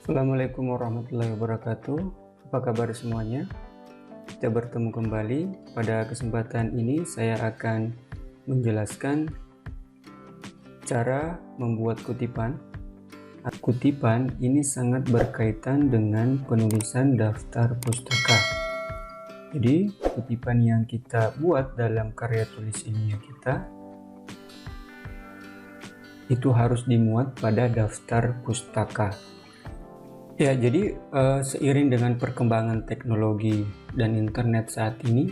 Assalamualaikum warahmatullahi wabarakatuh. Apa kabar semuanya? Kita bertemu kembali. Pada kesempatan ini saya akan menjelaskan cara membuat kutipan. Kutipan ini sangat berkaitan dengan penulisan daftar pustaka. Jadi kutipan yang kita buat dalam karya tulis ilmiah kita itu harus dimuat pada daftar pustaka. Ya, jadi seiring dengan perkembangan teknologi dan internet saat ini,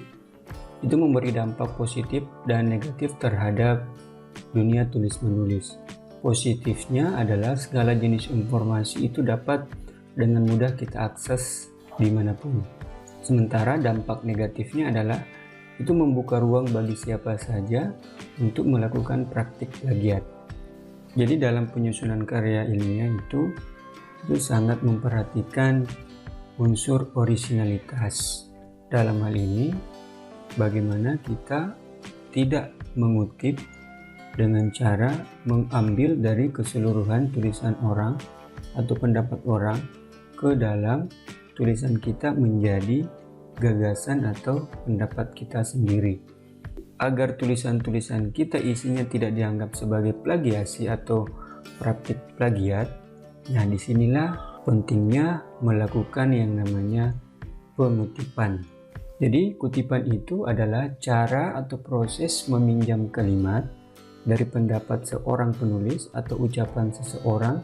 itu memberi dampak positif dan negatif terhadap dunia tulis-menulis. Positifnya adalah segala jenis informasi itu dapat dengan mudah kita akses dimanapun. Sementara dampak negatifnya adalah itu membuka ruang bagi siapa saja untuk melakukan praktik plagiat. Jadi dalam penyusunan karya ilmiah itu sangat memperhatikan unsur orisinalitas. Dalam hal ini, bagaimana kita tidak mengutip dengan cara mengambil dari keseluruhan tulisan orang atau pendapat orang ke dalam tulisan kita menjadi gagasan atau pendapat kita sendiri. Agar tulisan-tulisan kita isinya tidak dianggap sebagai plagiasi atau praktik plagiat, nah, disinilah pentingnya melakukan yang namanya pengutipan. Jadi, kutipan itu adalah cara atau proses meminjam kalimat dari pendapat seorang penulis atau ucapan seseorang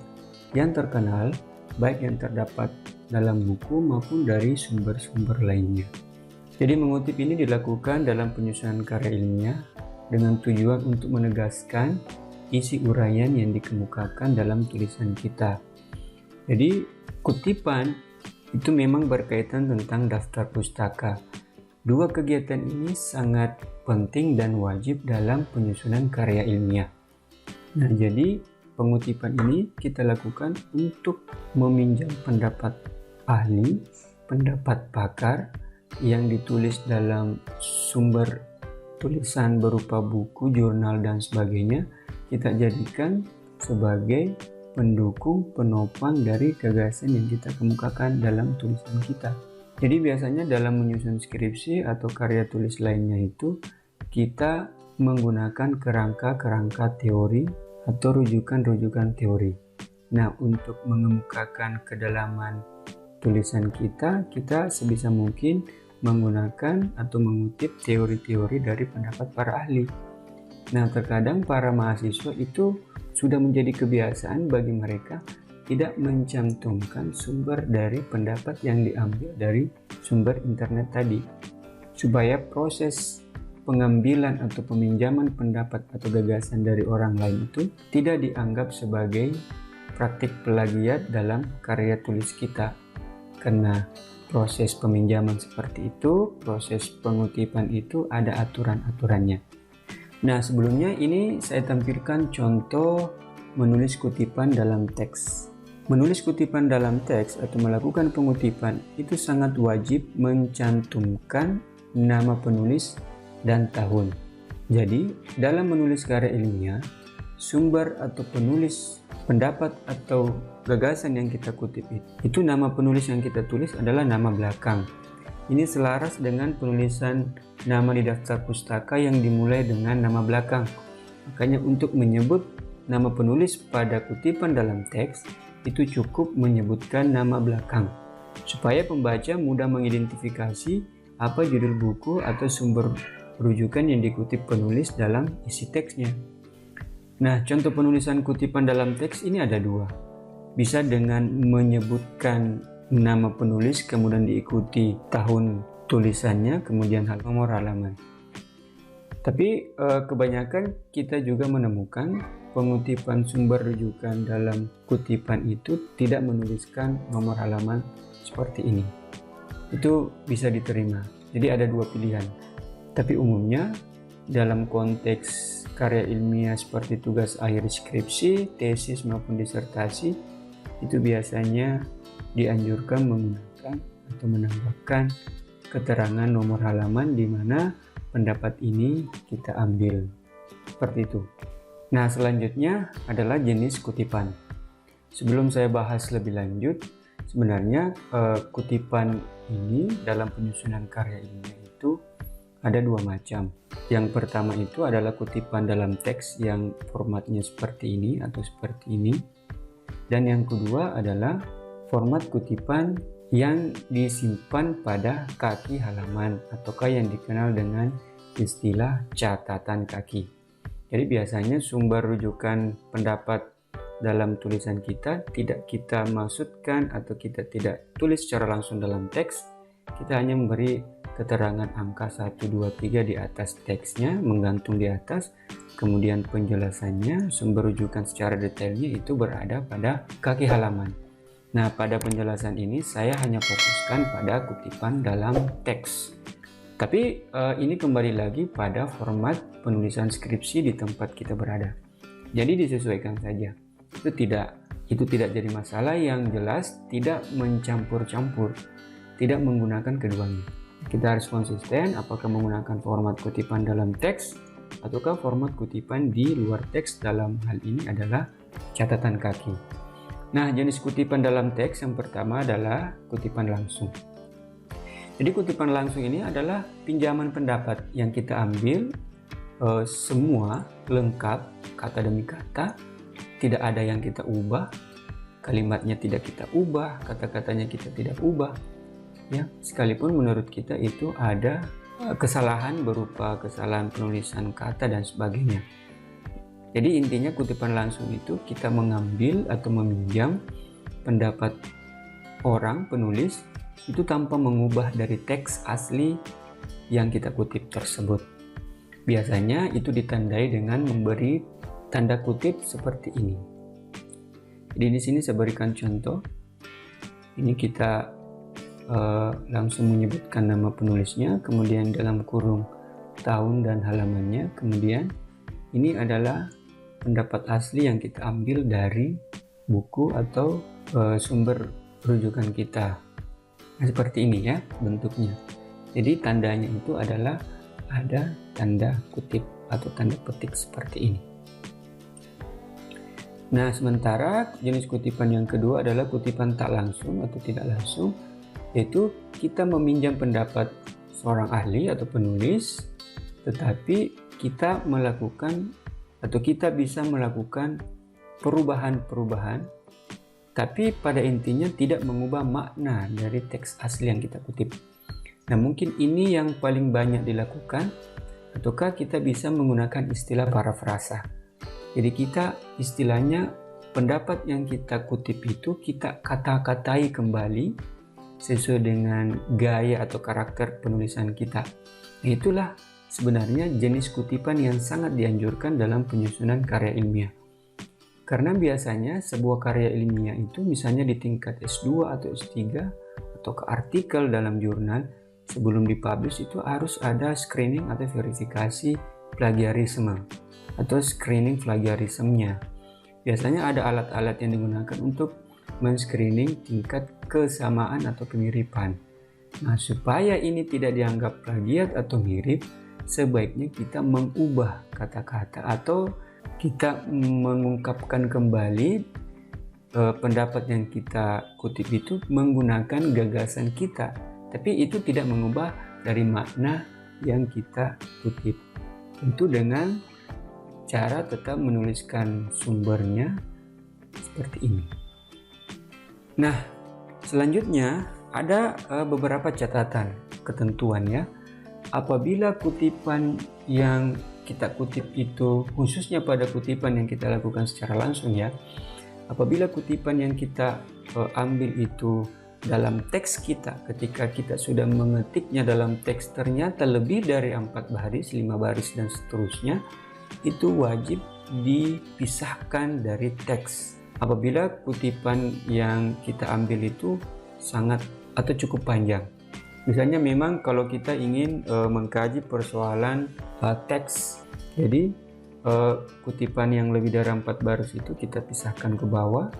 yang terkenal, baik yang terdapat dalam buku maupun dari sumber-sumber lainnya. Jadi, mengutip ini dilakukan dalam penyusunan karya ilmiah dengan tujuan untuk menegaskan isi uraian yang dikemukakan dalam tulisan kita. Jadi kutipan itu memang berkaitan tentang daftar pustaka. Dua kegiatan ini sangat penting dan wajib dalam penyusunan karya ilmiah. Nah, jadi pengutipan ini kita lakukan untuk meminjam pendapat ahli, pendapat pakar yang ditulis dalam sumber tulisan berupa buku, jurnal, dan sebagainya. Kita jadikan sebagai pendukung, penopang dari gagasan yang kita kemukakan dalam tulisan kita. Jadi biasanya dalam menyusun skripsi atau karya tulis lainnya itu kita menggunakan kerangka-kerangka teori atau rujukan-rujukan teori. Nah, untuk mengemukakan kedalaman tulisan kita sebisa mungkin menggunakan atau mengutip teori-teori dari pendapat para ahli. Nah, terkadang para mahasiswa itu sudah menjadi kebiasaan bagi mereka tidak mencantumkan sumber dari pendapat yang diambil dari sumber internet tadi, supaya proses pengambilan atau peminjaman pendapat atau gagasan dari orang lain itu tidak dianggap sebagai praktik plagiat dalam karya tulis kita. Karena proses peminjaman seperti itu, proses pengutipan itu ada aturan-aturannya. Nah, sebelumnya ini saya tampilkan contoh menulis kutipan dalam teks. Menulis kutipan dalam teks atau melakukan pengutipan itu sangat wajib mencantumkan nama penulis dan tahun. Jadi, dalam menulis karya ilmiah, sumber atau penulis pendapat atau gagasan yang kita kutip itu nama penulis yang kita tulis adalah nama belakang. Ini selaras dengan penulisan nama di daftar pustaka yang dimulai dengan nama belakang. Makanya untuk menyebut nama penulis pada kutipan dalam teks, itu cukup menyebutkan nama belakang, supaya pembaca mudah mengidentifikasi apa judul buku atau sumber rujukan yang dikutip penulis dalam isi teksnya. Nah, contoh penulisan kutipan dalam teks ini ada dua. Bisa dengan menyebutkan nama penulis, kemudian diikuti tahun tulisannya, kemudian nomor halaman. Tapi kebanyakan kita juga menemukan pengutipan sumber rujukan dalam kutipan itu tidak menuliskan nomor halaman seperti ini. Itu bisa diterima. Jadi ada dua pilihan. Tapi umumnya dalam konteks karya ilmiah seperti tugas akhir skripsi, tesis maupun disertasi, itu biasanya dianjurkan menggunakan atau menambahkan keterangan nomor halaman di mana pendapat ini kita ambil. Seperti itu. Nah, selanjutnya adalah jenis kutipan. Sebelum saya bahas lebih lanjut, Sebenarnya kutipan ini dalam penyusunan karya ilmiah itu ada dua macam. Yang pertama itu adalah kutipan dalam teks yang formatnya seperti ini atau seperti ini. Dan yang kedua adalah format kutipan yang disimpan pada kaki halaman ataukah yang dikenal dengan istilah catatan kaki. Jadi biasanya sumber rujukan pendapat dalam tulisan kita tidak kita maksudkan atau kita tidak tulis secara langsung dalam teks. Kita hanya memberi keterangan angka 1, 2, 3 di atas teksnya, menggantung di atas. Kemudian penjelasannya, sumber rujukan secara detailnya itu berada pada kaki halaman. Nah, pada penjelasan ini saya hanya fokuskan pada kutipan dalam teks. Tapi ini kembali lagi pada format penulisan skripsi di tempat kita berada. Jadi disesuaikan saja. Itu tidak jadi masalah, yang jelas tidak mencampur-campur, tidak menggunakan keduanya. Kita harus konsisten apakah menggunakan format kutipan dalam teks ataukah format kutipan di luar teks. Dalam hal ini adalah catatan kaki. Nah, jenis kutipan dalam teks yang pertama adalah kutipan langsung. Jadi kutipan langsung ini adalah pinjaman pendapat yang kita ambil semua lengkap, kata demi kata, tidak ada yang kita ubah, kalimatnya tidak kita ubah, kata-katanya kita tidak ubah, ya, sekalipun menurut kita itu ada kesalahan berupa kesalahan penulisan kata dan sebagainya. Jadi intinya kutipan langsung itu kita mengambil atau meminjam pendapat orang penulis itu tanpa mengubah dari teks asli yang kita kutip tersebut. Biasanya itu ditandai dengan memberi tanda kutip seperti ini. Jadi di sini saya berikan contoh. Ini kita langsung menyebutkan nama penulisnya, kemudian dalam kurung tahun dan halamannya, kemudian ini adalah pendapat asli yang kita ambil dari buku atau sumber rujukan kita. Nah, seperti ini ya bentuknya. Jadi tandanya itu adalah ada tanda kutip atau tanda petik seperti ini. Nah, sementara jenis kutipan yang kedua adalah kutipan tak langsung atau tidak langsung, yaitu kita meminjam pendapat seorang ahli atau penulis, tetapi kita melakukan atau kita bisa melakukan perubahan-perubahan, tapi pada intinya tidak mengubah makna dari teks asli yang kita kutip. Nah, mungkin ini yang paling banyak dilakukan, ataukah kita bisa menggunakan istilah parafrasa. Jadi kita istilahnya pendapat yang kita kutip itu kita kata-katai kembali sesuai dengan gaya atau karakter penulisan kita. Nah, itulah sebenarnya jenis kutipan yang sangat dianjurkan dalam penyusunan karya ilmiah. Karena biasanya sebuah karya ilmiah itu misalnya di tingkat S2 atau S3 atau ke artikel dalam jurnal, sebelum dipublish itu harus ada screening atau verifikasi plagiarisme atau screening plagiarismenya. Biasanya ada alat-alat yang digunakan untuk men-screening tingkat kesamaan atau kemiripan. Nah, supaya ini tidak dianggap plagiat atau mirip, sebaiknya kita mengubah kata-kata atau kita mengungkapkan kembali pendapat yang kita kutip itu menggunakan gagasan kita, tapi itu tidak mengubah dari makna yang kita kutip. Tentu dengan cara tetap menuliskan sumbernya seperti ini. Nah, selanjutnya ada beberapa catatan ketentuan ya. Apabila kutipan yang kita kutip itu, khususnya pada kutipan yang kita lakukan secara langsung ya, apabila kutipan yang kita ambil itu dalam teks kita, ketika kita sudah mengetiknya dalam teks ternyata lebih dari 4 baris, 5 baris dan seterusnya, itu wajib dipisahkan dari teks. Apabila kutipan yang kita ambil itu sangat atau cukup panjang. Misalnya memang kalau kita ingin mengkaji persoalan teks, jadi kutipan yang lebih dari 4 baris itu kita pisahkan ke bawah,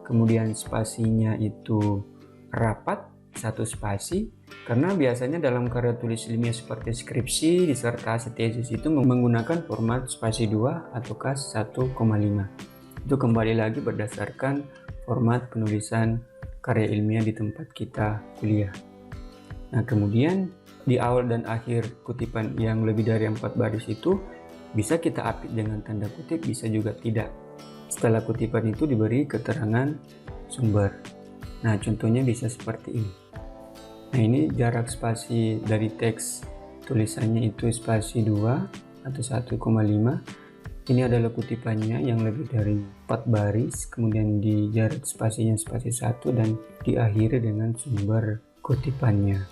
kemudian spasinya itu rapat, 1 spasi, karena biasanya dalam karya tulis ilmiah seperti skripsi, disertasi, tesis itu menggunakan format spasi 2 ataukah 1,5. Itu kembali lagi berdasarkan format penulisan karya ilmiah di tempat kita kuliah. Nah, kemudian di awal dan akhir kutipan yang lebih dari 4 baris itu bisa kita apit dengan tanda kutip, bisa juga tidak. Setelah kutipan itu diberi keterangan sumber. Nah, contohnya bisa seperti ini. Nah, ini jarak spasi dari teks tulisannya itu spasi 2 atau 1,5. Ini adalah kutipannya yang lebih dari 4 baris, kemudian di jarak spasinya spasi 1 dan diakhiri dengan sumber kutipannya.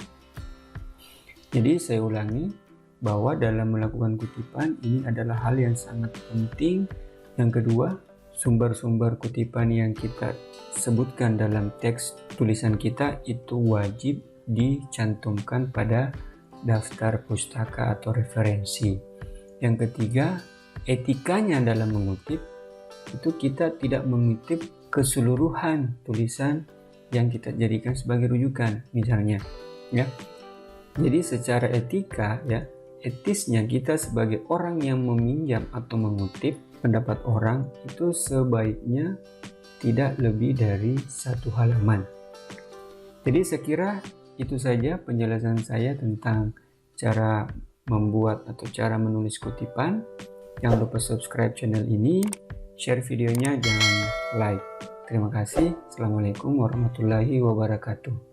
Jadi saya ulangi bahwa dalam melakukan kutipan ini adalah hal yang sangat penting. Yang kedua, sumber-sumber kutipan yang kita sebutkan dalam teks tulisan kita itu wajib dicantumkan pada daftar pustaka atau referensi. Yang ketiga, etikanya dalam mengutip itu kita tidak mengutip keseluruhan tulisan yang kita jadikan sebagai rujukan misalnya, ya. Jadi secara etika, ya, etisnya kita sebagai orang yang meminjam atau mengutip pendapat orang itu sebaiknya tidak lebih dari 1 halaman. Jadi saya kira itu saja penjelasan saya tentang cara membuat atau cara menulis kutipan. Jangan lupa subscribe channel ini, share videonya, jangan like. Terima kasih. Assalamualaikum warahmatullahi wabarakatuh.